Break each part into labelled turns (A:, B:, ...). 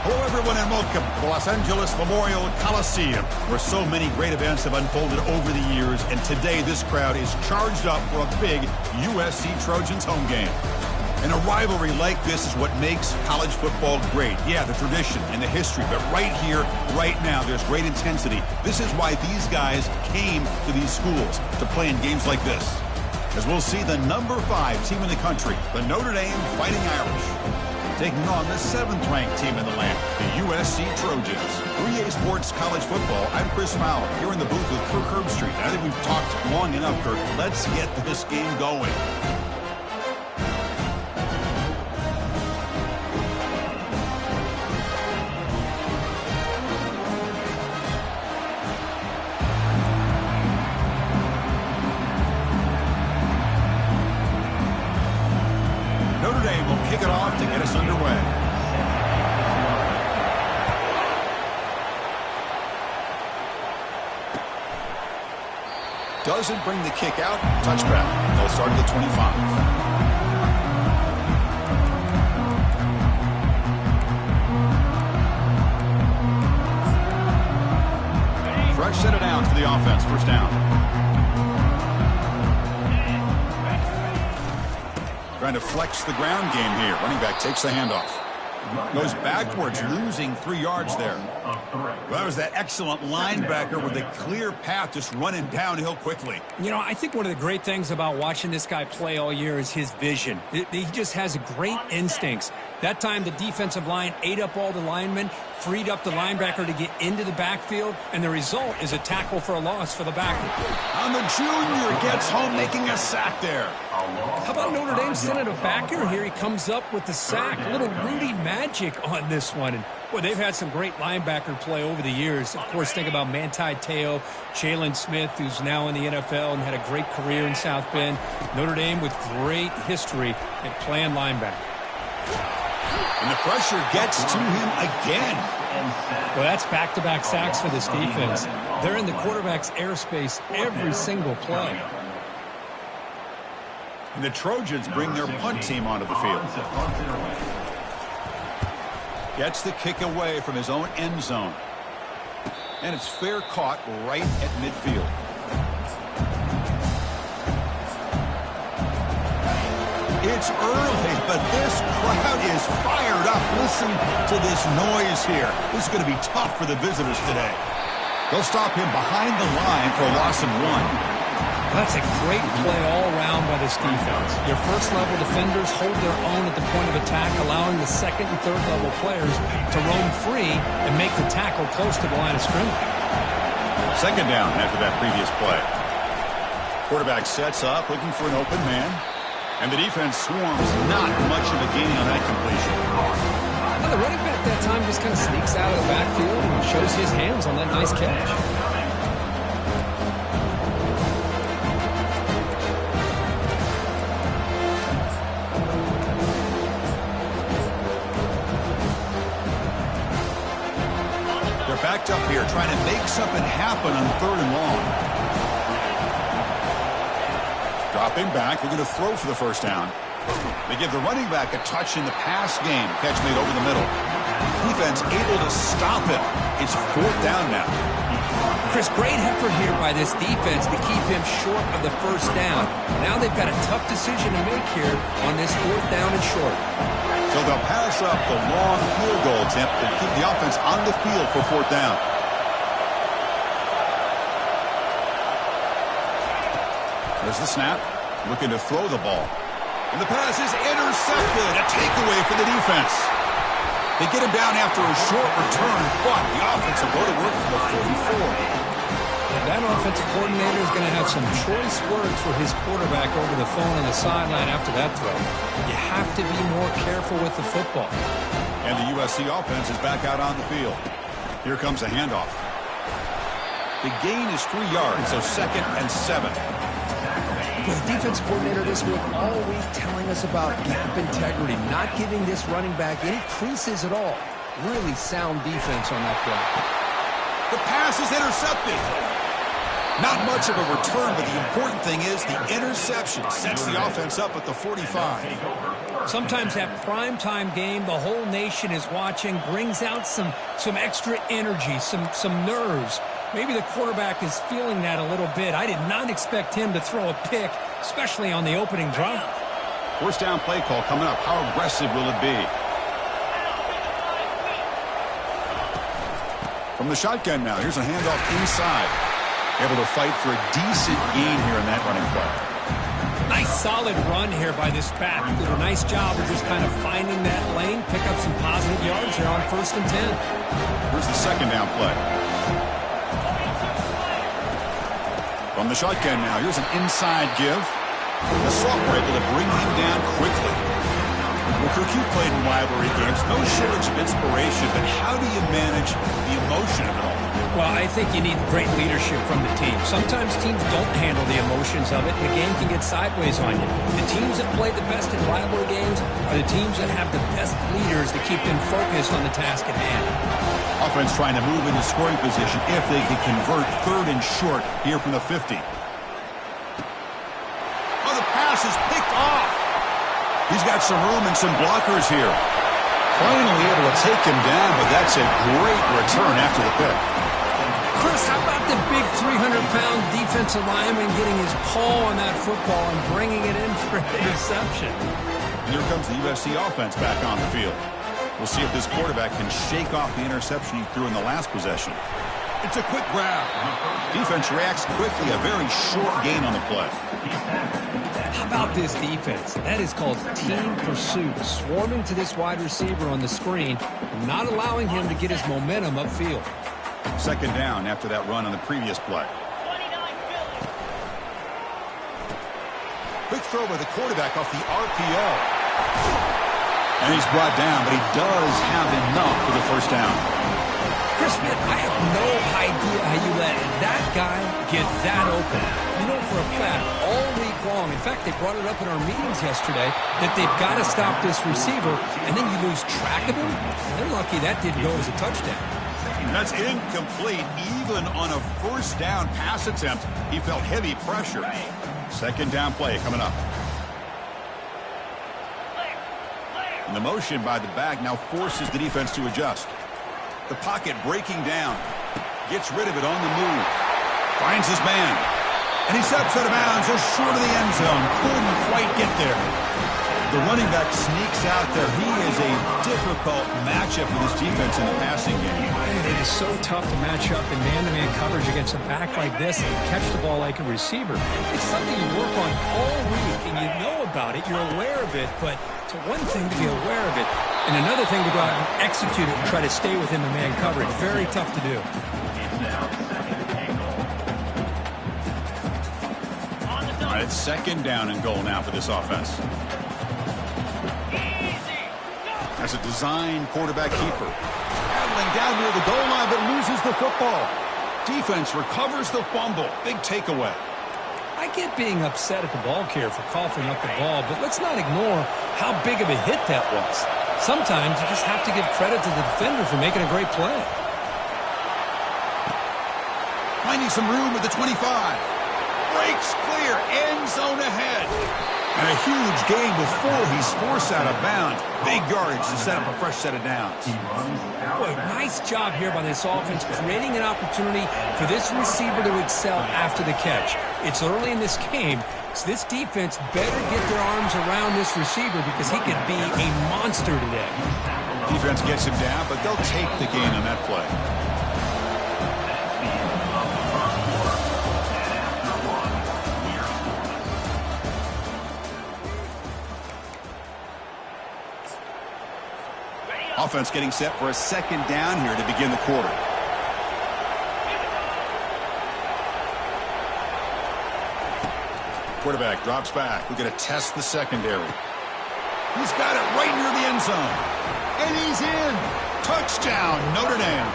A: Hello, everyone, and welcome to the Los Angeles Memorial Coliseum, where so many great events have unfolded over the years, and today this crowd is charged up for a big USC Trojans home game. And a rivalry like this is what makes college football great. Yeah, the tradition and the history, but right here, right now, there's great intensity. This is why these guys came to these schools to play in games like this. As we'll see the number 5 team in the country, the Notre Dame Fighting Irish, taking on the 7th-ranked team in the land, the USC Trojans. 3A Sports College Football, I'm Chris Fowler, here in the booth with Kirk Herbstreit. I think we've talked long enough, Kirk. Let's get this game going. Notre Dame will kick it off to get us underway. Doesn't bring the kick out. Touchback. They'll start at the 25. Fresh set of downs for the offense. First down. Trying to flex the ground game here. Running back takes the handoff. Goes backwards, losing 3 yards there. Well, that was that excellent linebacker with a clear path, just running downhill quickly.
B: You know, I think one of the great things about watching this guy play all year is his vision. He just has great instincts. That time, the defensive line ate up all the linemen, freed up the linebacker to get into the backfield, and the result is a tackle for a loss for the backer.
A: And the junior gets home, making a sack there.
B: How about Notre Dame sending a backer? Here he comes up with the sack. A little Rudy magic on this one. And, boy, they've had some great linebacker play over the years. Of course, think about Manti Te'o, Jalen Smith, who's now in the NFL and had a great career in South Bend. Notre Dame with great history at playing linebacker.
A: And the pressure gets to him again.
B: Well, that's back-to-back sacks for this defense. They're in the quarterback's airspace every single play.
A: And the Trojans bring their punt team onto the field. Gets the kick away from his own end zone. And it's fair caught right at midfield. It's early, but this crowd is fired up. Listen to this noise here. This is going to be tough for the visitors today. They'll stop him behind the line for a loss of 1.
B: That's a great play all around by this defense. Your first-level defenders hold their own at the point of attack, allowing the second and third-level players to roam free and make the tackle close to the line of scrimmage.
A: Second down after that previous play. Quarterback sets up, looking for an open man. And the defense swarms. Not much of a gain on that completion.
B: Well, the running back that time just kind of sneaks out of the backfield and shows his hands on that nice catch.
A: They're backed up here, trying to make something happen on 3rd and long. Dropping back, they're going to throw for the first down. They give the running back a touch in the pass game. Catch made over the middle. Defense able to stop it. It's 4th down now.
B: Chris, great effort here by this defense to keep him short of the first down. Now they've got a tough decision to make here on this 4th down and short.
A: So they'll pass up the long field goal attempt and keep the offense on the field for 4th down. There's the snap. Looking to throw the ball. And the pass is intercepted. A takeaway for the defense. They get him down after a short return, but the offense will go to work for the 44.
B: That offensive coordinator is going to have some choice words for his quarterback over the phone on the sideline after that throw. You have to be more careful with the football.
A: And the USC offense is back out on the field. Here comes a handoff. The gain is 3 yards, so 2nd and 7.
B: The defense coordinator this week all week telling us about gap integrity, not giving this running back any creases at all. Really sound defense on that play.
A: The pass is intercepted. Not much of a return, but the important thing is the interception sets the offense up at the 45.
B: Sometimes that primetime game, the whole nation is watching, brings out some extra energy, some nerves. Maybe the quarterback is feeling that a little bit. I did not expect him to throw a pick, especially on the opening drive.
A: First down play call coming up. How aggressive will it be? From the shotgun now, here's a handoff inside. Able to fight for a decent gain here in that running play.
B: Nice solid run here by this back. Did a nice job of just kind of finding that lane, pick up some positive yards here on 1st and 10.
A: Here's the second down play. From the shotgun now, here's an inside give. The sophomore able to bring him down quickly. Well, Kirk, you played in rivalry games. No shortage of inspiration, but how do you manage the emotion of it all?
B: Well, I think you need great leadership from the team. Sometimes teams don't handle the emotions of it, and the game can get sideways on you. The teams that play the best in rivalry games are the teams that have the best leaders that keep them focused on the task at hand.
A: Offense trying to move into scoring position if they can convert 3rd and short here from the 50. Oh, the pass is picked off. He's got some room and some blockers here. Finally able to take him down, but that's a great return after the pick.
B: Chris, how about the big 300-pound defensive lineman getting his paw on that football and bringing it in for an interception?
A: And here comes the USC offense back on the field. We'll see if this quarterback can shake off the interception he threw in the last possession. It's a quick grab. Defense reacts quickly, a very short gain on the play.
B: How about this defense? That is called team pursuit. Swarming to this wide receiver on the screen and not allowing him to get his momentum upfield.
A: Second down after that run on the previous play. Quick throw by the quarterback off the RPO. And he's brought down, but he does have enough for the first down.
B: Chris Smith, I have no idea how you let that guy get that open. You know for a fact, all week long, in fact, they brought it up in our meetings yesterday, that they've got to stop this receiver, and then you lose track of him. They're lucky that didn't go as a touchdown.
A: That's incomplete. Even on a first down pass attempt, he felt heavy pressure. Second down play coming up. And the motion by the back now forces the defense to adjust. The pocket breaking down. Gets rid of it on the move. Finds his man. And he steps out of bounds just short of the end zone. Couldn't quite get there. The running back sneaks out there. He is a difficult matchup for this defense in the passing game.
B: Man, it is so tough to match up in man-to-man coverage against a back like this and catch the ball like a receiver. It's something you work on all week, and you know about it. You're aware of it, but it's one thing to be aware of it, and another thing to go out and execute it and try to stay within the man coverage. Very tough to do.
A: All right, it's second down and goal now for this offense. As a design quarterback keeper. Traveling down near the goal line, but loses the football. Defense recovers the fumble. Big takeaway.
B: I get being upset at the ball carrier for coughing up the ball, but let's not ignore how big of a hit that was. Sometimes you just have to give credit to the defender for making a great play.
A: Finding some room at the 25. Breaks clear. End zone ahead. And a huge gain before he's forced out of bounds. Big yardage to set up a fresh set of downs.
B: Boy, nice job here by this offense, creating an opportunity for this receiver to excel after the catch. It's early in this game, so this defense better get their arms around this receiver because he could be a monster today.
A: Defense gets him down, but they'll take the gain on that play. Offense getting set for a second down here to begin the quarter. Quarterback drops back. We're going to test the secondary. He's got it right near the end zone. And he's in. Touchdown, Notre Dame.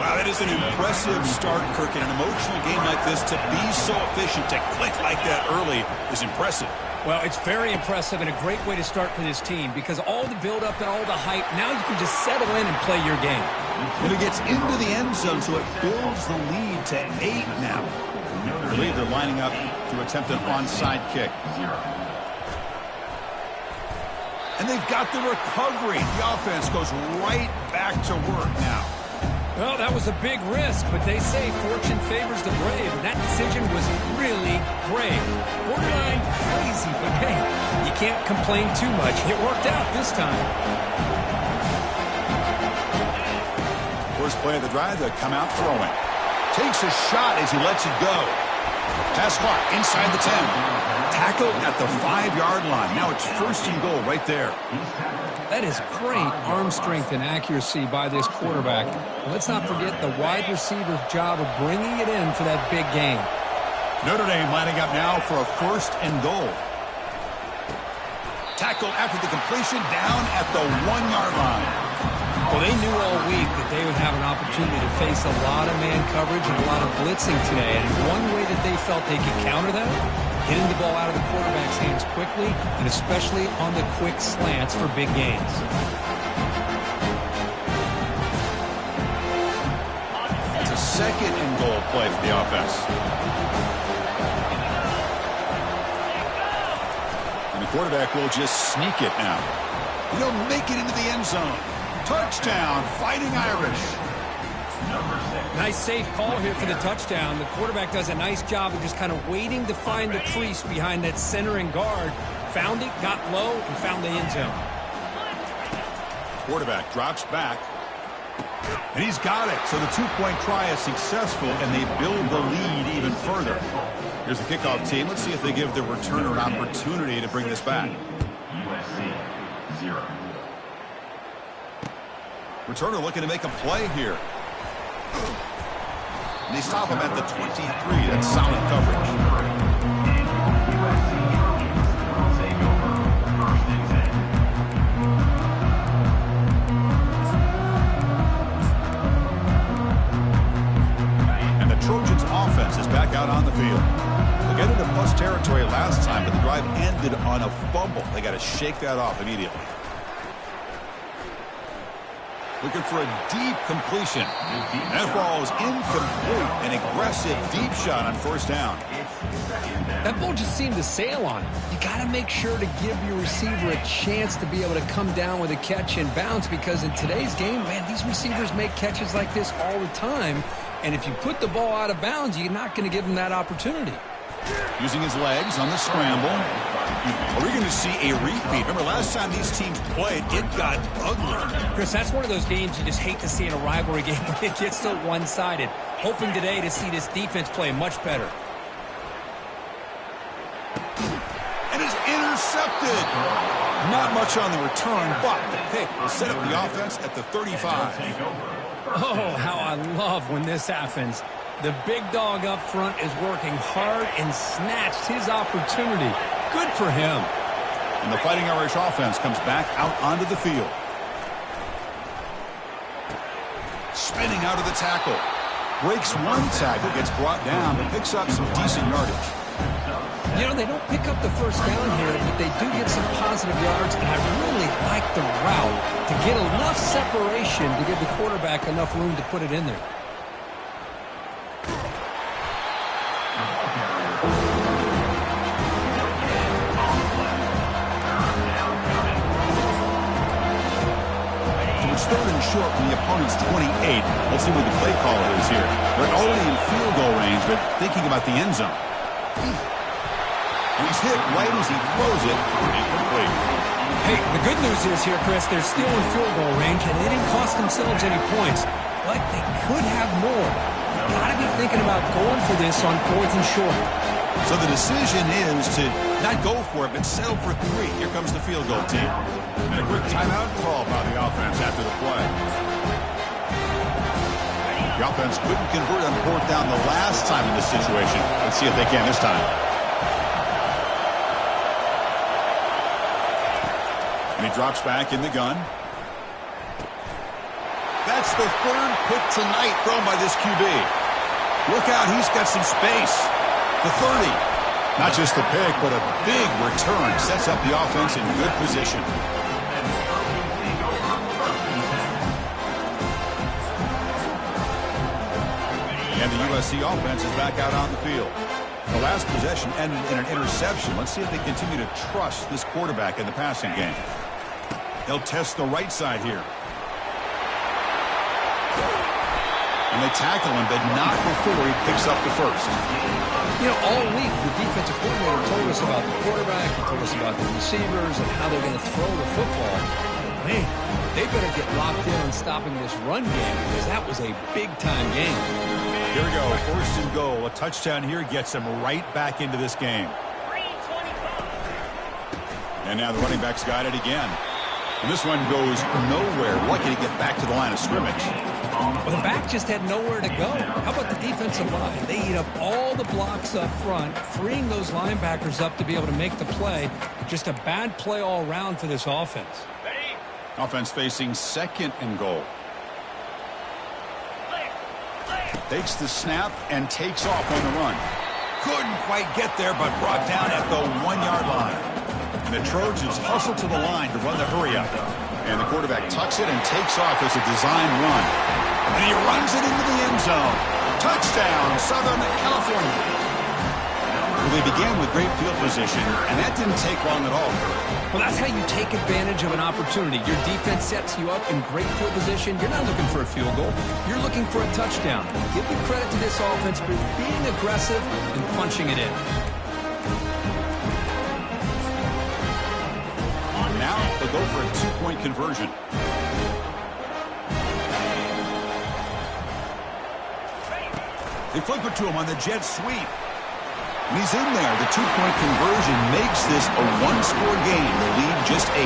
A: Wow, that is an impressive start, Kirk. In an emotional game like this, to be so efficient, to click like that early is impressive.
B: Well, it's very impressive and a great way to start for this team because all the build-up and all the hype, now you can just settle in and play your game.
A: And he gets into the end zone, so it builds the lead to 8 now. I believe they're lining up to attempt an onside kick. And they've got the recovery. The offense goes right back to work now.
B: Well, that was a big risk, but they say fortune favors the brave, and that decision was really brave. Borderline crazy, but hey, you can't complain too much. It worked out this time.
A: First play of the drive, they come out throwing. Takes a shot as he lets it go. Pass clock inside the 10. Tackle at the 5-yard line. Now it's 1st and goal right there.
B: That is great arm strength and accuracy by this quarterback. Let's not forget the wide receiver's job of bringing it in for that big game.
A: Notre Dame lining up now for a 1st and goal. Tackle after the completion down at the 1-yard line.
B: Well, they knew all week that they would have an opportunity to face a lot of man coverage and a lot of blitzing today. And one way that they felt they could counter that, getting the ball out of the quarterback's hands quickly, and especially on the quick slants for big gains.
A: It's a 2nd and goal play for the offense. And the quarterback will just sneak it now. He'll make it into the end zone. Touchdown, Fighting Irish.
B: Nice safe call here for the touchdown. The quarterback does a nice job of just kind of waiting to find the crease behind that center and guard. Found it, got low, and found the end zone.
A: Quarterback drops back. And he's got it. So the 2-point try is successful, and they build the lead even further. Here's the kickoff team. Let's see if they give the returner an opportunity to bring this back. USC 0. Returner looking to make a play here. And they stop him at the 23. That's solid coverage. And the Trojans offense is back out on the field. They got into plus territory last time, but the drive ended on a fumble. They got to shake that off immediately. Looking for a deep completion. That ball is incomplete. An aggressive deep shot on 1st down.
B: That ball just seemed to sail on it. You got to make sure to give your receiver a chance to be able to come down with a catch and bounce, because in today's game, man, these receivers make catches like this all the time. And if you put the ball out of bounds, you're not going to give them that opportunity.
A: Using his legs on the scramble. Are we going to see a repeat? Remember, last time these teams played, it got ugly.
B: Chris, that's one of those games you just hate to see in a rivalry game when it gets so one-sided. Hoping today to see this defense play much better.
A: And it's intercepted. Not much on the return, but the pick will set up the offense at the 35.
B: Oh, how I love when this happens. The big dog up front is working hard and snatched his opportunity. Good for him.
A: And the Fighting Irish offense comes back out onto the field. Spinning out of the tackle. Breaks one tackle, gets brought down, but picks up some decent yardage.
B: You know, they don't pick up the 1st down here, but they do get some positive yards, and I really like the route to get enough separation to give the quarterback enough room to put it in there.
A: It's 3rd and short from the opponent's 28. Let's see what the play caller is here. They're already in field goal range, but thinking about the end zone. And he's hit right as he throws it. Incomplete.
B: Hey, the good news is here, Chris, they're still in field goal range, and they didn't cost themselves any points. But they could have more. Got to be thinking about going for this on 4th and short.
A: So the decision is to not go for it, but settle for 3. Here comes the field goal team. And a quick timeout call by the offense after the play. The offense couldn't convert on 4th down the last time in this situation. Let's see if they can this time. And he drops back in the gun. That's the 3rd pick tonight thrown by this QB. Look out, he's got some space. The 30. Not just the pick, but a big return sets up the offense in good position. And the USC offense is back out on the field. The last possession ended in an interception. Let's see if they continue to trust this quarterback in the passing game. They'll test the right side here. And they tackle him, but not before he picks up the first.
B: You know, all week the defensive coordinator told us about the quarterback, he told us about the receivers and how they're going to throw the football. Man, they better get locked in on stopping this run game because that was a big-time game.
A: Here we go, first and goal. A touchdown here gets them right back into this game. And now the running back's got it again. And this one goes nowhere. Lucky to get back to the line of scrimmage.
B: Well, the back just had nowhere to go. How about the defensive line? They eat up all the blocks up front, freeing those linebackers up to be able to make the play. Just a bad play all around for this offense.
A: Offense facing second and goal. Takes the snap and takes off on the run. Couldn't quite get there, but brought down at the 1-yard line. And the Trojans hustle to the line to run the hurry up. And the quarterback tucks it and takes off as a design run. And he runs it into the end zone. Touchdown, Southern California. Well, they began with great field position, and that didn't take long at all.
B: Well, that's how you take advantage of an opportunity. Your defense sets you up in great field position. You're not looking for a field goal. You're looking for a touchdown. Give the credit to this offense for being aggressive and punching it in.
A: Now they'll go for a 2-point conversion. They flip it to him on the jet sweep. And he's in there. The 2-point conversion makes this a 1-score game. The lead just 8.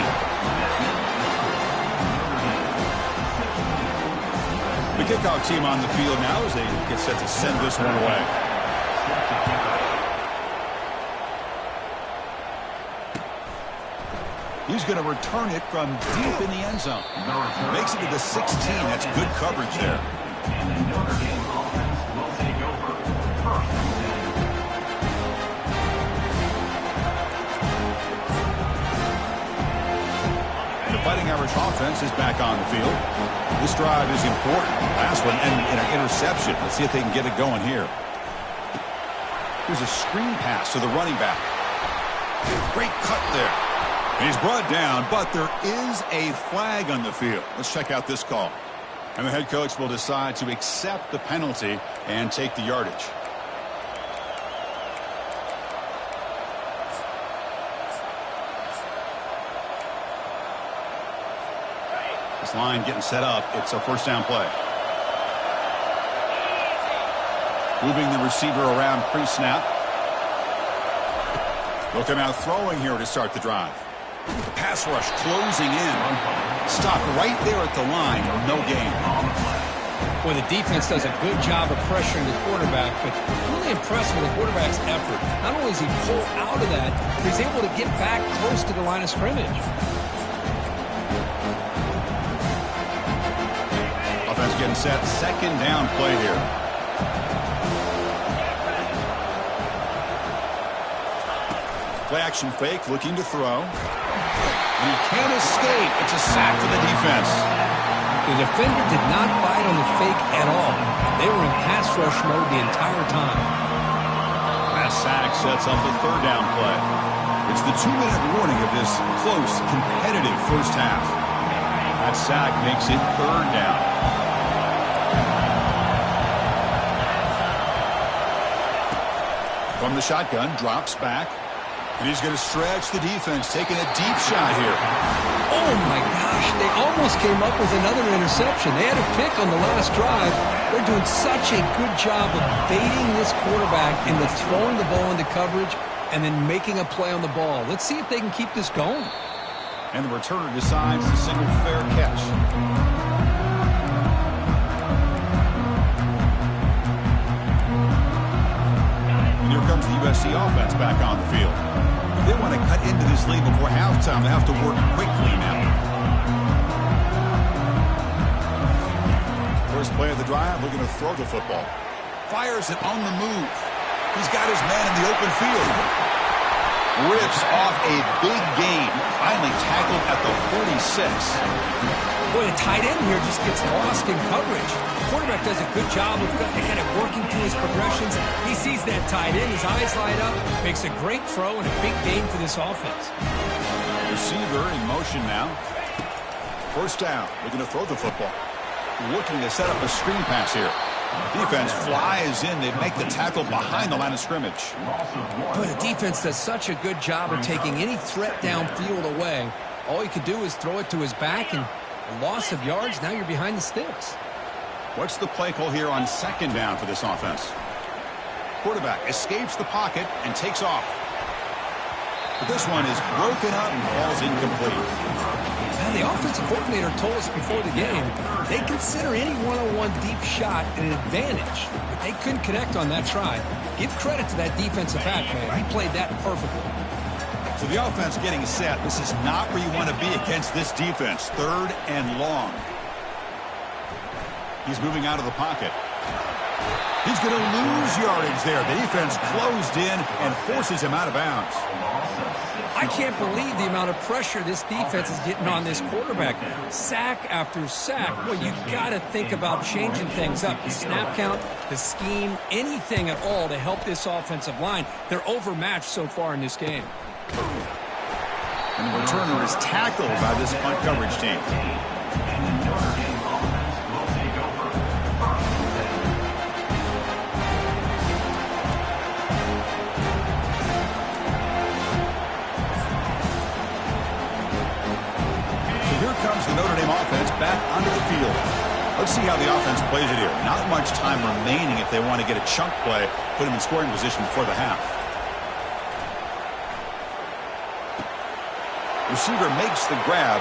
A: The kickoff team on the field now as they get set to send this one away. He's going to return it from deep in the end zone. Makes it to the 16. That's good coverage there. The Fighting Irish offense is back on the field. This drive is important. Last one ended in an interception. Let's see if they can get it going here. Here's a screen pass to the running back. Great cut there. And he's brought down, but there is a flag on the field. Let's check out this call. And the head coach will decide to accept the penalty and take the yardage. This line getting set up. It's a first down play. Moving the receiver around pre-snap. They'll come out throwing here to start the drive. The pass rush closing in. Stop right there at the line. No gain.
B: Well, the defense does a good job of pressuring the quarterback, but really impressed with the quarterback's effort. Not only does he pull out of that, but he's able to get back close to the line of scrimmage.
A: Offense getting set. Second down play here. Play action fake, looking to throw. And he can't escape. It's a sack for the defense.
B: The defender did not bite on the fake at all. They were in pass rush mode the entire time.
A: That sack sets up the third down play. It's the 2-minute warning of this close, competitive first half. That sack makes it third down. From the shotgun, drops back. And he's going to stretch the defense, taking a deep shot here.
B: Oh, my gosh. They almost came up with another interception. They had a pick on the last drive. They're doing such a good job of baiting this quarterback into throwing the ball into coverage and then making a play on the ball. Let's see if they can keep this going.
A: And the returner decides to single fair catch. And here comes the USC offense back on the field. They want to cut into this lead before halftime. They have to work quickly now. First play of the drive, looking to throw the football. Fires it on the move. He's got his man in the open field. Rips off a big gain. Finally tackled at the 46.
B: Boy, the tight end here just gets lost in coverage. The quarterback does a good job of kind of working through his progressions. He sees that tight end, his eyes light up, makes a great throw and a big gain for this offense.
A: Receiver in motion now. First down, looking to throw the football. Looking to set up a screen pass here. Defense flies in. They make the tackle behind the line of scrimmage.
B: Boy, the defense does such a good job of taking any threat downfield away. All you could do is throw it to his back, and a loss of yards, now you're behind the sticks.
A: What's the play call here on second down for this offense? Quarterback escapes the pocket and takes off. But this one is broken up and falls incomplete.
B: Now, the offensive coordinator told us before the game they consider any one-on-one deep shot an advantage, but they couldn't connect on that try. Give credit to that defensive back, man. He played that perfectly.
A: So the offense getting set. This is not where you want to be against this defense. Third and long. He's moving out of the pocket. He's going to lose yardage there. The defense closed in and forces him out of bounds.
B: I can't believe the amount of pressure this defense is getting on this quarterback. Sack after sack. Well, you got to think about changing things up. The snap count, the scheme, anything at all to help this offensive line. They're overmatched so far in this game.
A: And the returner is tackled by this punt coverage team. The Notre Dame offense back onto the field. Let's see how the offense plays it here. Not much time remaining if they want to get a chunk play, put him in scoring position before the half. Receiver makes the grab.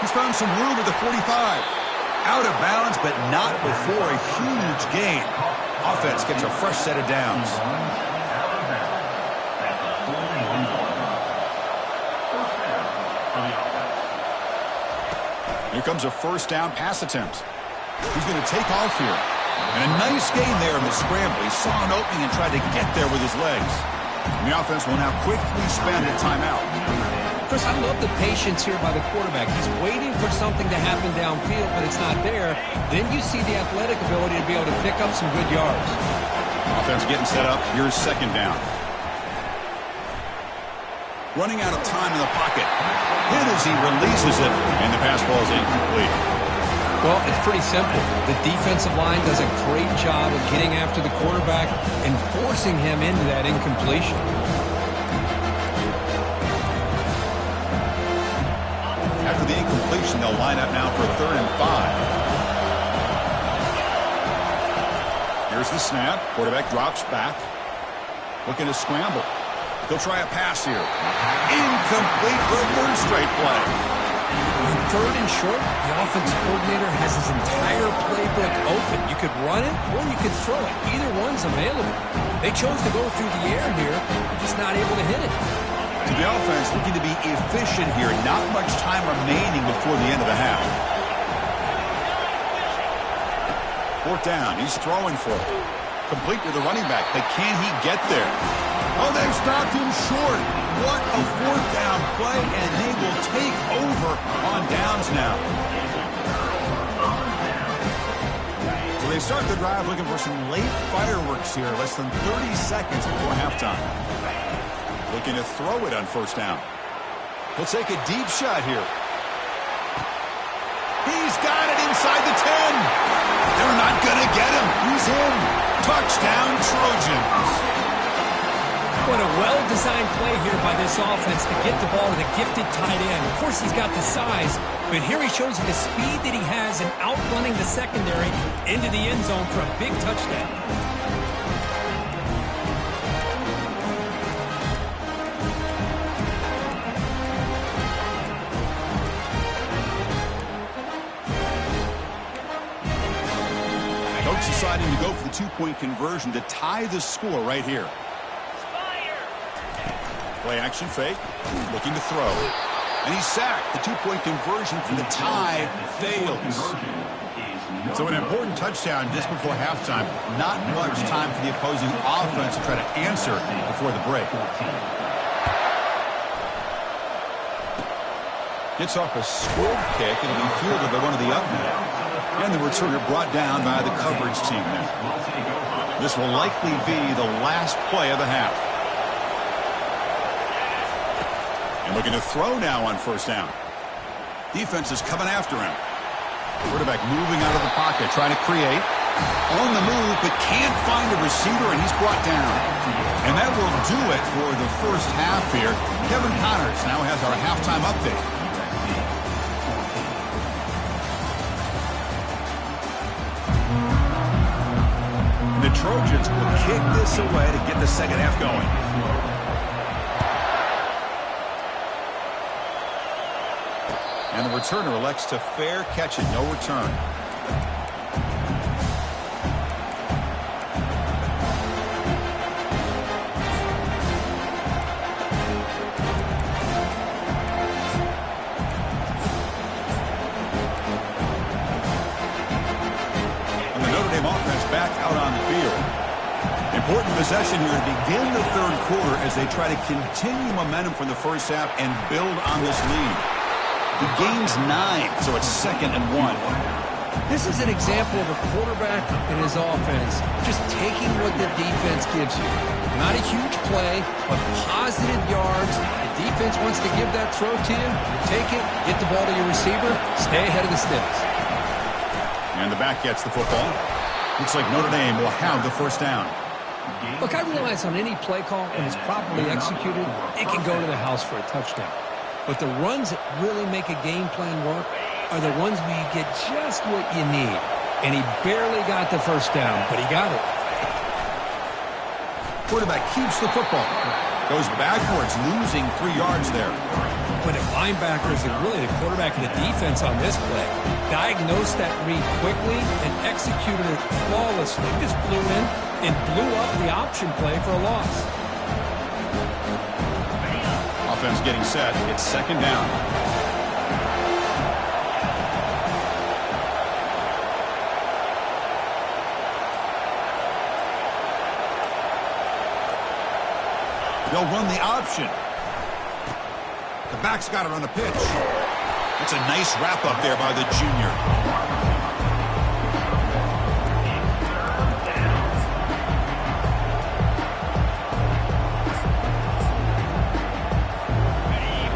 A: He's found some room at the 45. Out of bounds, but not before a huge gain. Offense gets a fresh set of downs. Here comes a first down pass attempt. He's going to take off here. And a nice gain there in the scramble. He saw an opening and tried to get there with his legs. And the offense will now quickly spend a timeout.
B: Chris, I love the patience here by the quarterback. He's waiting for something to happen downfield, but it's not there. Then you see the athletic ability to be able to pick up some good yards.
A: Offense getting set up. Here's second down. Running out of time in the pocket. Hit as he releases it, and the pass ball is incomplete.
B: Well, it's pretty simple. The defensive line does a great job of getting after the quarterback and forcing him into that incompletion.
A: After the incompletion, they'll line up now for a 3rd and 5. Here's the snap. Quarterback drops back. Looking to scramble. They'll try a pass here. Incomplete for a 3rd straight play.
B: On 3rd and short, the offensive coordinator has his entire playbook open. You could run it or you could throw it. Either one's available. They chose to go through the air here. They're just not able to hit it.
A: To the offense, looking to be efficient here. Not much time remaining before the end of the half. 4th down. He's throwing for it. Complete to the running back, but can he get there? Oh, they've stopped him short. What a 4th down play, and they will take over on downs now. So they start the drive looking for some late fireworks here, less than 30 seconds before halftime. Looking to throw it on 1st down. He'll take a deep shot here. He's got it inside the 10. They're not going to get him. He's in. Touchdown, Trojans.
B: What a well-designed play here by this offense to get the ball to the gifted tight end. Of course, he's got the size, but here he shows you the speed that he has in outrunning the secondary into the end zone for a big touchdown.
A: Coach deciding to go for the 2-point conversion to tie the score right here. Play action fake, looking to throw. And he's sacked. The 2-point conversion for the tie fails. So an important touchdown just before halftime. Not much time for the opposing offense to try to answer before the break. Gets off a squib kick. It'll be fielded by one of the up men. And the returner brought down by the coverage team there. This will likely be the last play of the half. And looking to throw now on first down. Defense is coming after him. Quarterback moving out of the pocket, trying to create. On the move, but can't find a receiver, and he's brought down. And that will do it for the first half here. Kevin Connors now has our halftime update. The Trojans will kick this away to get the second half going. And the returner elects to fair catch it, no return. Important possession here to begin the third quarter as they try to continue momentum from the first half and build on this lead. The game's 9, so it's 2nd and 1.
B: This is an example of a quarterback and his offense just taking what the defense gives you. Not a huge play, but positive yards. The defense wants to give that throw to you. You take it, get the ball to your receiver, stay ahead of the sticks.
A: And the back gets the football. Looks like Notre Dame will have the first down.
B: Look, I realize on any play call, when it's properly executed, it can go to the house for a touchdown. But the runs that really make a game plan work are the ones where you get just what you need. And he barely got the first down, but he got it.
A: Quarterback keeps the football. Goes backwards, losing 3 yards there.
B: But the linebackers and really the quarterback and the defense on this play diagnosed that read quickly and executed it flawlessly. Just flew in and blew up the option play for a loss.
A: Offense getting set. It's 2nd down. They'll run the option. The back's got it on the pitch. It's a nice wrap up there by the junior.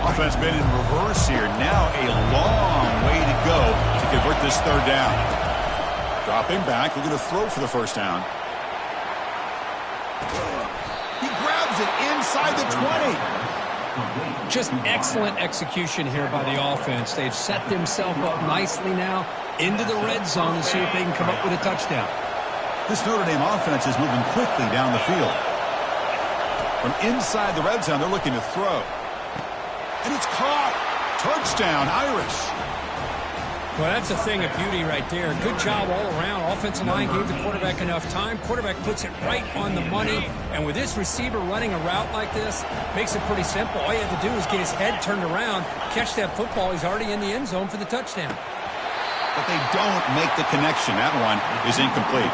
A: Offense been in reverse here. Now a long way to go to convert this 3rd down. Dropping back, looking to throw for the first down. He grabs it inside the 20.
B: Just excellent execution here by the offense. They've set themselves up nicely now into the red zone to see if they can come up with a touchdown.
A: This Notre Dame offense is moving quickly down the field. From inside the red zone, they're looking to throw. And it's caught. Touchdown, Irish.
B: Well, that's a thing of beauty right there. Good job all around. Offensive line gave the quarterback enough time. Quarterback puts it right on the money. And with this receiver running a route like this, makes it pretty simple. All you have to do is get his head turned around, catch that football. He's already in the end zone for the touchdown.
A: But they don't make the connection. That one is incomplete.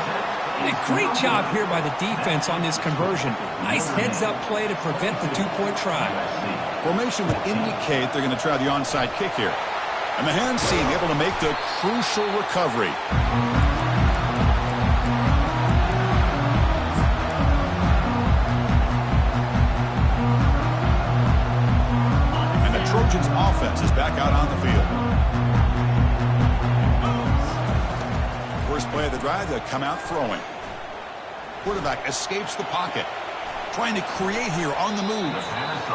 B: A great job here by the defense on this conversion. Nice heads-up play to prevent the 2-point try.
A: Formation would indicate they're going to try the onside kick here. And the hands team able to make the crucial recovery. And the Trojans offense is back out on the field. First play of the drive, they come out throwing. Quarterback escapes the pocket. Trying to create here on the move.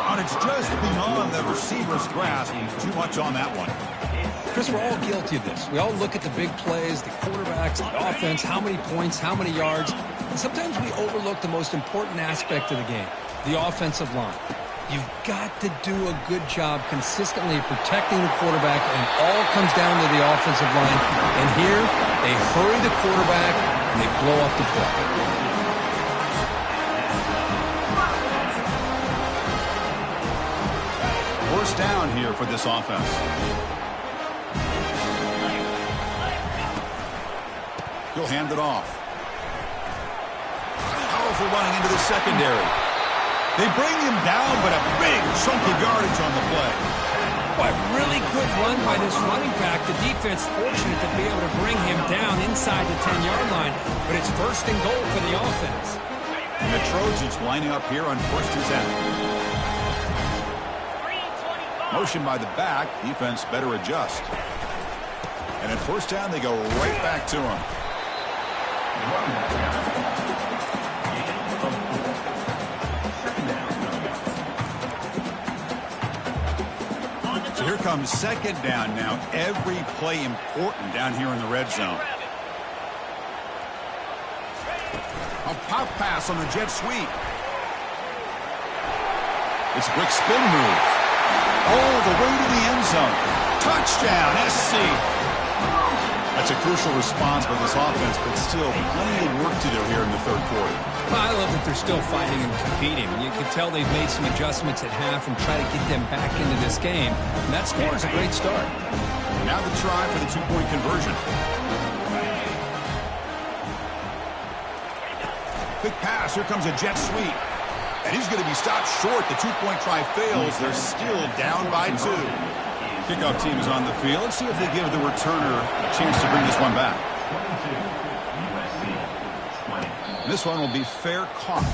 A: And it's just beyond the receiver's grasp. Too much on that one.
B: Chris, we're all guilty of this. We all look at the big plays, the quarterbacks, the offense, how many points, how many yards. And sometimes we overlook the most important aspect of the game, the offensive line. You've got to do a good job consistently protecting the quarterback, and it all comes down to the offensive line. And here, they hurry the quarterback, and they blow up the play.
A: First down here for this offense. He'll hand it off. Powerful running into the secondary. They bring him down, but a big chunk of yardage on the play.
B: Boy, really good run by this running back. The defense fortunate to be able to bring him down inside the 10-yard line, but it's first and goal for the offense.
A: And the Trojans lining up here on first and 10. Motion by the back. Defense better adjust. And at first down, they go right back to him. So here comes second down now. Every play important down here in the red zone. A pop pass on the jet sweep. It's a quick spin move. All the way to the end zone. Touchdown, SC. That's a crucial response by this offense, but still plenty of work to do here in the third quarter.
B: I love that they're still fighting and competing. You can tell they've made some adjustments at half and try to get them back into this game. And that score is a great start.
A: Now the try for the two-point conversion. Quick pass. Here comes a jet sweep. And he's going to be stopped short. The two-point try fails. They're still down by 2. Kickoff team is on the field. Let's see if they give the returner a chance to bring this one back. This one will be fair caught.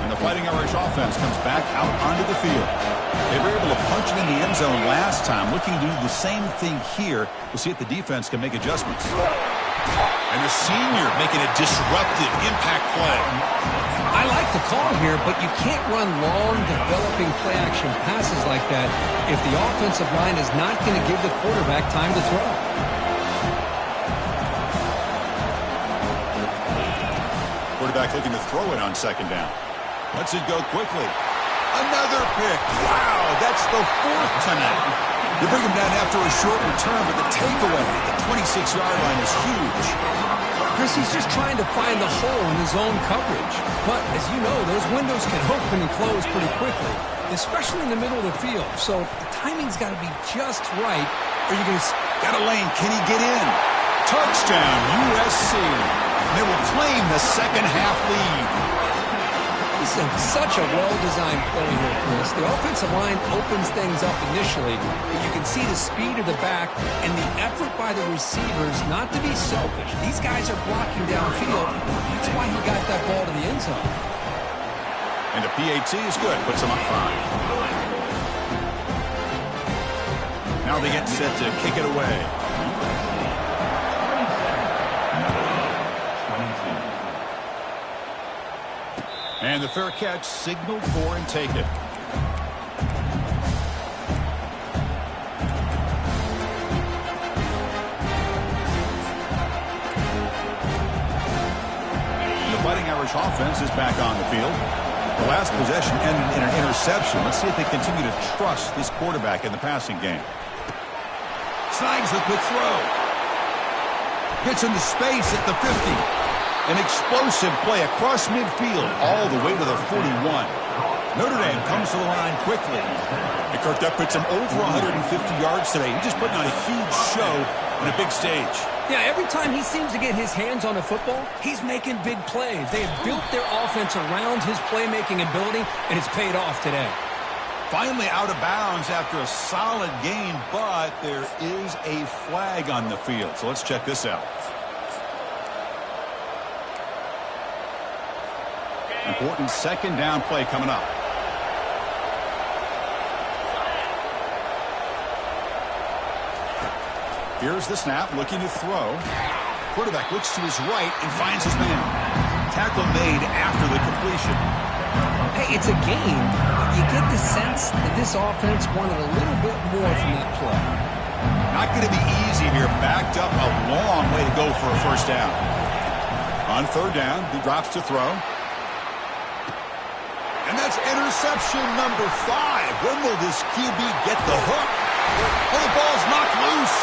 A: And the Fighting Irish offense comes back out onto the field. They were able to punch it in the end zone last time. Looking to do the same thing here. We'll see if the defense can make adjustments. And the senior making a disruptive impact play.
B: I like the call here, but you can't run long, developing play-action passes like that if the offensive line is not going to give the quarterback time to throw.
A: Quarterback looking to throw it on second down. Lets it go quickly. Another pick. Wow, that's the 4th tonight. They bring him down after a short return, but the takeaway at the 26-yard line is huge.
B: Chris, he's just trying to find the hole in his own coverage. But, as you know, those windows can open and close pretty quickly, especially in the middle of the field. So the timing's got to be just right, or you're going to...
A: Got a lane. Can he get in? Touchdown, USC. They will claim the second-half lead.
B: This is such a well-designed play here, Chris. The offensive line opens things up initially, but you can see the speed of the back and the effort by the receivers not to be selfish. These guys are blocking downfield. That's why he got that ball to the end zone.
A: And the PAT is good. Puts him up 5. Now they get set to kick it away. And the fair catch signaled for and taken. The Fighting Irish offense is back on the field. The last possession ended in an interception. Let's see if they continue to trust this quarterback in the passing game. Snides the quick throw. Gets into space at the 50. An explosive play across midfield all the way to the 41. Notre Dame comes to the line quickly. And Kirk, that puts him over 150 yards today. He's just putting on a huge show on a big stage.
B: Yeah, every time he seems to get his hands on the football, he's making big plays. They have built their offense around his playmaking ability, and it's paid off today.
A: Finally out of bounds after a solid game, but there is a flag on the field. So let's check this out. Important second down play coming up. Here's the snap, looking to throw. Quarterback looks to his right and finds his man. Tackle made after the completion.
B: Hey, it's a game. You get the sense that this offense wanted a little bit more from that play.
A: Not going to be easy here. Backed up a long way to go for a first down. On third down, he drops to throw. And that's interception number 5. When will this QB get the hook? Oh, the ball's knocked loose.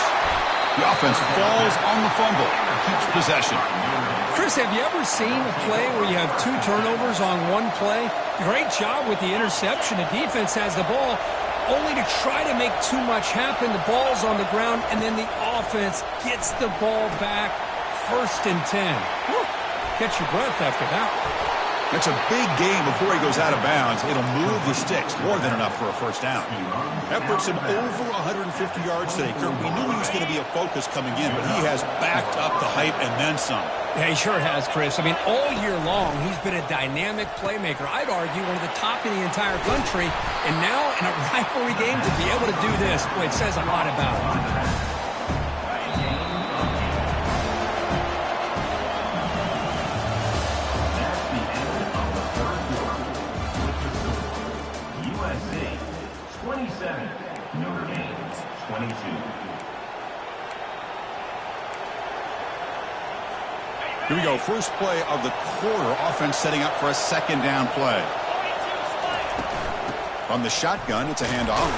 A: The offense falls on the fumble and keeps possession.
B: Chris, have you ever seen a play where you have 2 turnovers on one play? Great job with the interception. The defense has the ball, only to try to make too much happen. The ball's on the ground, and then the offense gets the ball back. 1st and 10. Whew. Catch your breath after that.
A: It's a big game before he goes out of bounds. It'll move the sticks, more than enough for a first down. That puts him over 150 yards today. Kurt, we knew he was going to be a focus coming in, but he has backed up the hype and then some.
B: Yeah, he sure has, Chris. I mean, all year long, he's been a dynamic playmaker. I'd argue one of the top in the entire country. And now, in a rivalry game, to be able to do this, boy, it says a lot about him.
A: Here we go. First play of the quarter. Offense setting up for a 2nd down play. From the shotgun, it's a handoff.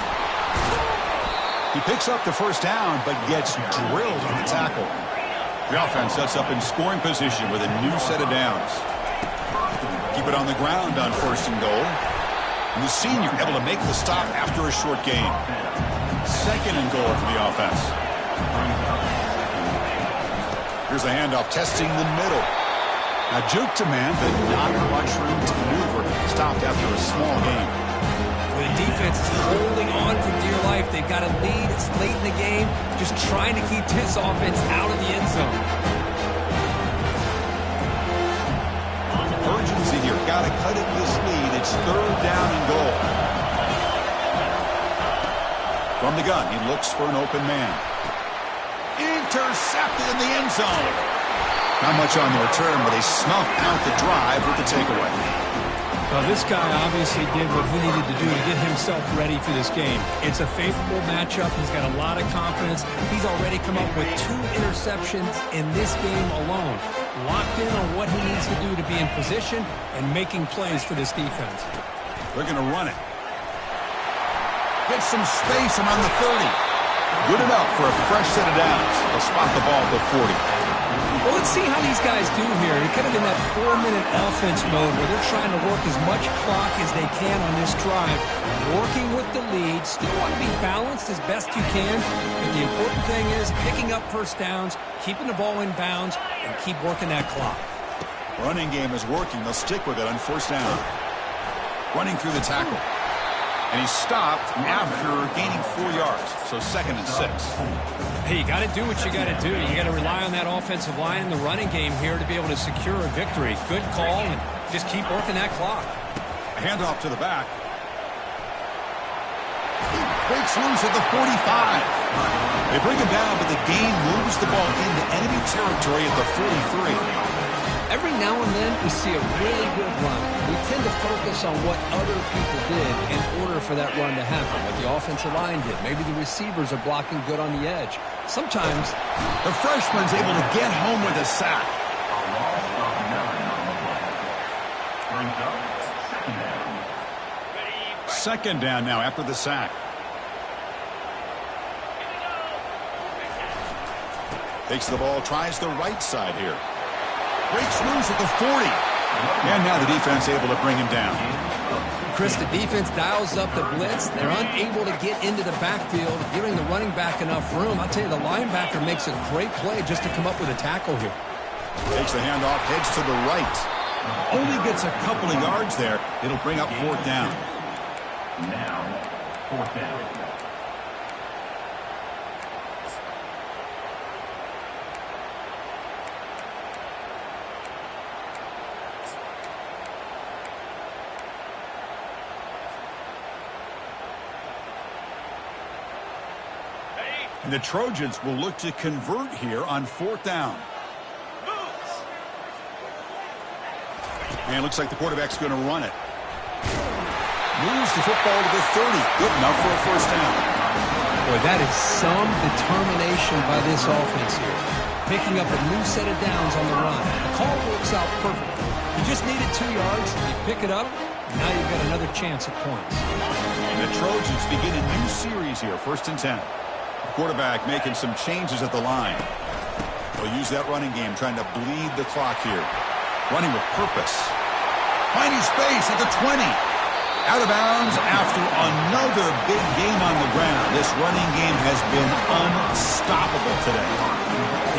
A: He picks up the first down, but gets drilled on the tackle. The offense sets up in scoring position with a new set of downs. Keep it on the ground on 1st and goal. And the senior able to make the stop after a short gain. 2nd and goal for the offense. Here's the handoff, testing the middle. Now juke to man, but not much room to maneuver. Stopped after a small gain.
B: The defense is holding on for dear life. They've got a lead. It's late in the game. Just trying to keep this offense out of the end zone.
A: Urgency here. Got to cut it this lead. It's 3rd down and goal. From the gun, he looks for an open man. Intercepted in the end zone. Not much on the return, but they snuff out the drive with the takeaway.
B: Well, this guy obviously did what he needed to do to get himself ready for this game. It's a favorable matchup. He's got a lot of confidence. He's already come up with 2 interceptions in this game alone. Locked in on what he needs to do to be in position and making plays for this defense.
A: They're going to run it. Get some space around the 30. Good enough for a fresh set of downs. They'll spot the ball at the 40.
B: Well, let's see how these guys do here. They're kind of in that 4-minute offense mode where they're trying to work as much clock as they can on this drive, working with the lead. Still want to be balanced as best you can, but the important thing is picking up first downs, keeping the ball in bounds, and keep working that clock.
A: Running game is working. They'll stick with it on 1st down. Running through the tackle. And he stopped after gaining 4 yards, so 2nd and 6.
B: Hey, you got to do what you got to do. You got to rely on that offensive line, the running game here to be able to secure a victory. Good call, and just keep working that clock.
A: A handoff to the back. He breaks loose at the 45. They bring him down, but the gain moves the ball into enemy territory at the 43.
B: Every now and then we see a really good run. We tend to focus on what other people did in order for that run to happen. What the offensive line did. Maybe the receivers are blocking good on the edge. Sometimes
A: the freshman's able to get home with a sack. Second down now after the sack. Takes the ball, tries the right side here. Breaks loose at the 40. And now the defense able to bring him down.
B: Chris, the defense dials up the blitz. They're unable to get into the backfield, giving the running back enough room. I'll tell you, the linebacker makes a great play just to come up with a tackle here.
A: Takes the handoff, heads to the right. Only gets a couple of yards there. It'll bring up 4th down.
C: Now, 4th down.
A: And the Trojans will look to convert here on 4th down. And it looks like the quarterback's going to run it. Moves the football to the 30. Good enough for a 1st down.
B: Boy, that is some determination by this offense here. Picking up a new set of downs on the run. The call works out perfectly. You just needed 2 yards. You pick it up. Now you've got another chance at points.
A: And the Trojans begin a new series here. 1st and 10. Quarterback making some changes at the line. They'll use that running game, trying to bleed the clock here. Running with purpose. Finding space at the 20. Out of bounds after another big game on the ground. This running game has been unstoppable today.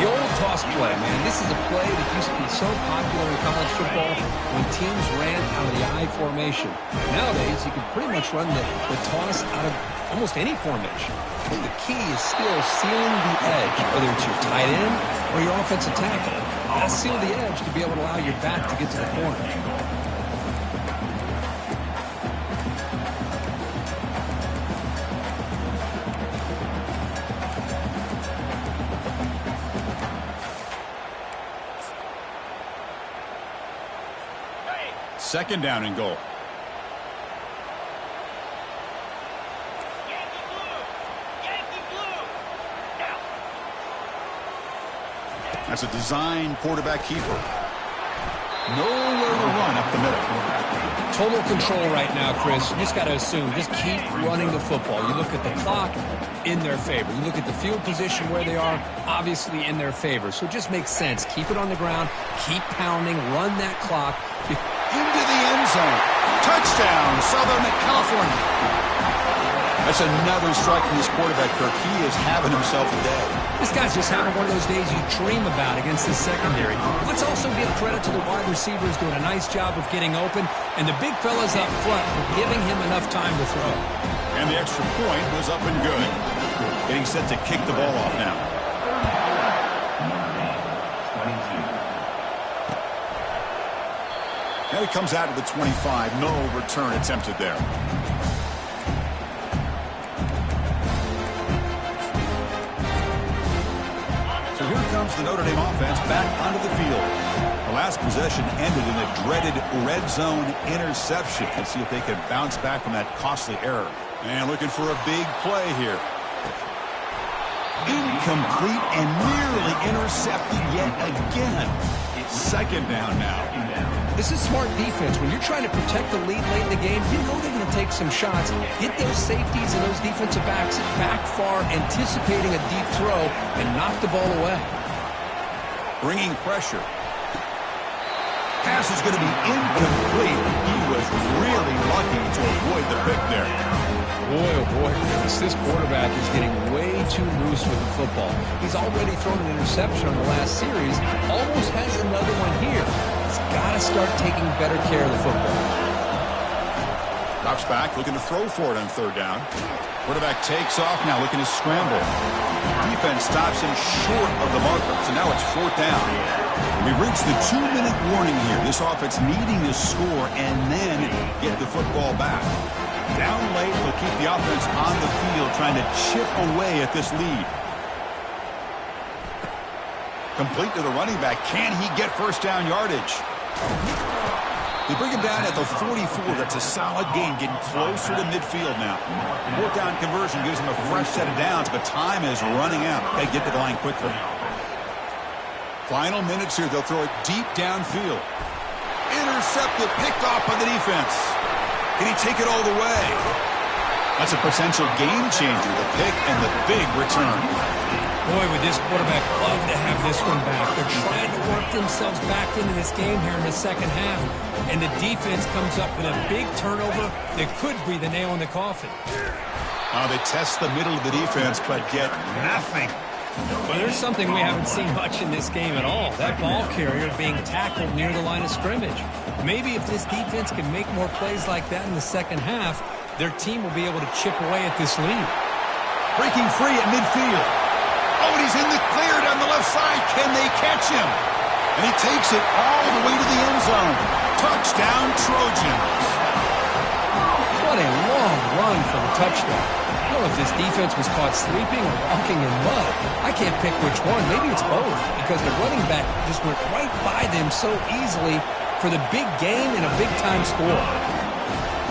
B: The old toss play, man. This is a play that used to be so popular in college football when teams ran out of the I formation. Nowadays, you can pretty much run the toss out of almost any formation. But the key is still sealing the edge, whether it's your tight end or your offensive tackle. You gotta seal the edge to be able to allow your back to get to the corner.
A: Second down and goal. That's a design quarterback keeper. Nowhere to run up the middle.
B: Total control right now, Chris. You just got to assume. Just keep running the football. You look at the clock, in their favor. You look at the field position where they are, obviously in their favor. So it just makes sense. Keep it on the ground. Keep pounding. Run that clock.
A: Into the end zone. Touchdown, Southern California. That's another strike from this quarterback, Kirk. He is having himself a day.
B: This guy's just having one of those days you dream about against the secondary. Let's also give credit to the wide receivers doing a nice job of getting open, and the big fellas up front for giving him enough time to throw.
A: And the extra point was up and good. Getting set to kick the ball off now. Now he comes out to the 25. No return attempted there. So here comes the Notre Dame offense back onto the field. The last possession ended in a dreaded red zone interception. Let's see if they can bounce back from that costly error. And looking for a big play here. Incomplete and nearly intercepted yet again. Second down now.
B: This is smart defense. When you're trying to protect the lead late in the game, you know they're going to take some shots. Get those safeties and those defensive backs back far, anticipating a deep throw, and knock the ball away.
A: Bringing pressure. Pass is going to be incomplete. He was really lucky to avoid the pick there.
B: Boy, oh boy, this quarterback is getting way too loose with the football. He's already thrown an interception on the last series. Almost has another one here. He's got to start taking better care of the football.
A: Drops back, looking to throw for it on third down. Quarterback takes off now, looking to scramble. Defense stops him short of the marker, so now it's fourth down. We've reached the 2-minute warning here. This offense needing to score and then get the football back. Down late, they'll keep the offense on the field, trying to chip away at this lead. Complete to the running back. Can he get first down yardage? They bring him down at the 44. That's a solid gain, getting closer to midfield now. Fourth down conversion gives him a fresh set of downs, but time is running out. They get to the line quickly. Final minutes here. They'll throw it deep downfield. Intercepted, picked off by the defense. Can he take it all the way? That's a potential game changer, the pick and the big return.
B: Boy, would this quarterback love to have this one back. They're trying to work themselves back into this game here in the second half, and the defense comes up with a big turnover that could be the nail in the coffin.
A: They test the middle of the defense, but get nothing.
B: Well, there's something we haven't seen much in this game at all. That ball carrier being tackled near the line of scrimmage. Maybe if this defense can make more plays like that in the second half, their team will be able to chip away at this lead.
A: Breaking free at midfield. Oh, and he's in the clear down the left side. Can they catch him? And he takes it all the way to the end zone. Touchdown, Trojans.
B: What a long run for the touchdown. I don't know if this defense was caught sleeping or walking in mud. I can't pick which one. Maybe it's both, because the running back just went right by them so easily for the big game and a big-time score.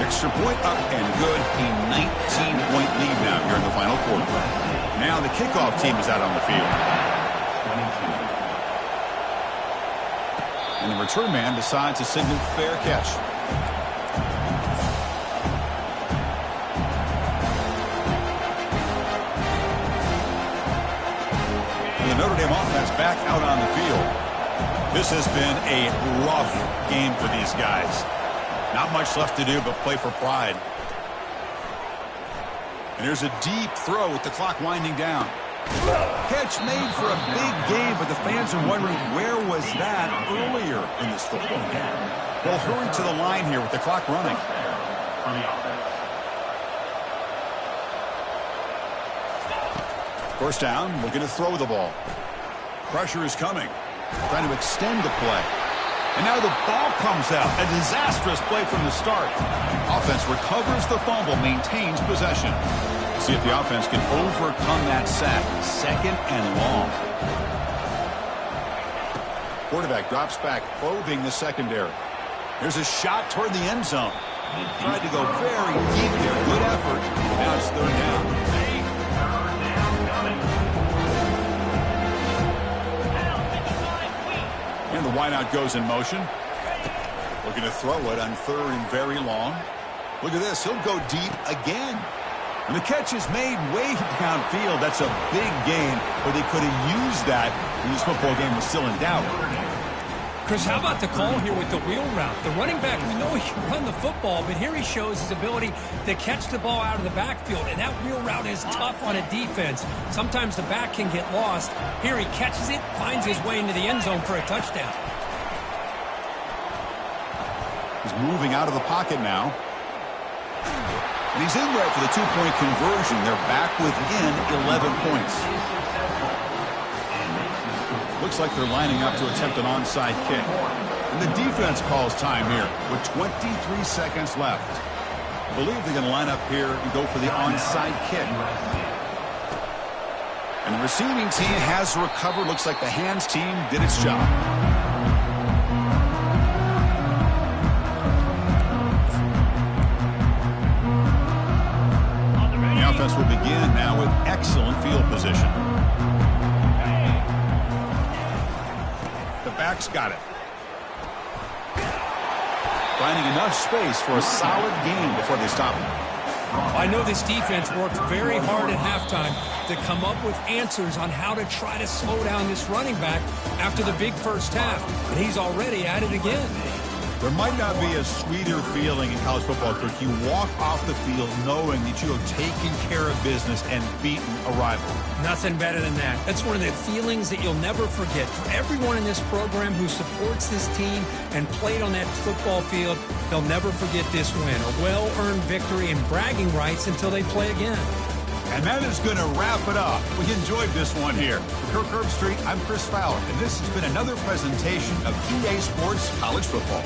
A: Extra point up and good. A 19-point lead now here in the final quarter. Now the kickoff team is out on the field. And the return man decides to signal fair catch. And the Notre Dame offense back out on the field. This has been a rough game for these guys. Not much left to do but play for pride. And here's a deep throw with the clock winding down. Catch made for a big game, but the fans are wondering where was that earlier in this football game. They'll hurry to the line here with the clock running. First down, looking to throw the ball. Pressure is coming. Trying to extend the play. And now the ball comes out. A disastrous play from the start. Offense recovers the fumble, maintains possession. See if the offense can overcome that sack. Second and long. Quarterback drops back, probing the secondary. There's a shot toward the end zone. Tried to go very deep there. Good effort. Now it's third down. And the wideout goes in motion. Looking to throw it on third and very long. Look at this. He'll go deep again. And the catch is made way downfield. That's a big gain, but they could have used that when this football game was still in doubt.
B: Chris, how about the call here with the wheel route? The running back, we know he can run the football, but here he shows his ability to catch the ball out of the backfield, and that wheel route is tough on a defense. Sometimes the back can get lost. Here he catches it, finds his way into the end zone for a touchdown.
A: He's moving out of the pocket now. And he's in there for the two-point conversion. They're back within 11 points. Looks like they're lining up to attempt an onside kick. And the defense calls time here with 23 seconds left. I believe they're going to line up here and go for the onside kick. And the receiving team has recovered. Looks like the hands team did its job. The offense will begin now with excellent field position. The back's got it. Finding enough space for a solid gain before they stop him.
B: I know this defense worked very hard at halftime to come up with answers on how to try to slow down this running back after the big first half, and he's already at it again.
A: There might not be a sweeter feeling in college football, Kirk. You walk off the field knowing that you have taken care of business and beaten a rival.
B: Nothing better than that. That's one of the feelings that you'll never forget. For everyone in this program who supports this team and played on that football field, they'll never forget this win. A well-earned victory and bragging rights until they play again.
A: And that is going to wrap it up. We enjoyed this one here. For Kirk Herbstreit, I'm Chris Fowler, and this has been another presentation of EA Sports College Football.